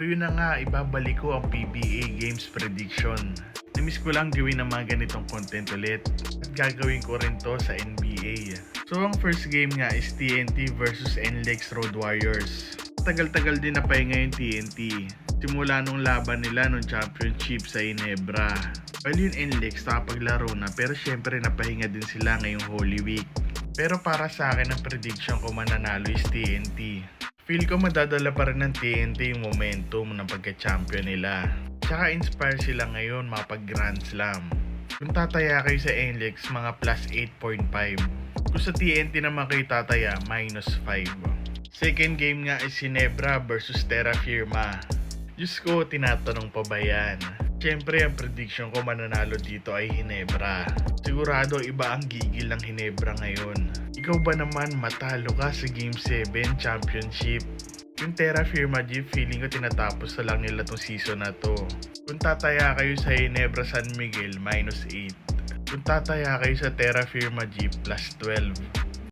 So yun na nga, ibabalik ko ang PBA Games Prediction. Namiss ko lang gawin ng mga ganitong content ulit at gagawin ko rin to sa NBA. So ang first game nga is TNT versus NLEX Road Warriors. Tagal-tagal din napahinga yung TNT. Simula nung laban nila nung championship sa Ginebra. Well yung NLEX nakapaglaro na pero syempre napahinga din sila ngayong Holy Week. Pero para sa akin ang prediction ko mananalo is TNT. Feel ko madadala pa rin ng TNT yung momentum ng pagka-champion nila. Tsaka inspire sila ngayon makapag-Grand Slam. Kung tataya kayo sa NLEX, mga plus 8.5. Kung sa TNT naman kayo tataya, minus 5. Second game nga is Ginebra versus Terra Firma. Diyos ko, tinatanong pa ba yan? Siyempre, ang prediction ko mananalo dito ay Ginebra. Sigurado iba ang gigil ng Ginebra ngayon. Ikaw ba naman matalo ka sa Game 7 Championship? Yung Terra Firma Jeep, feeling ko tinatapos na lang nila tong season na to. Kung tataya kayo sa Ginebra San Miguel, minus 8. Kung tataya kayo sa Terra Firma Jeep, plus 12.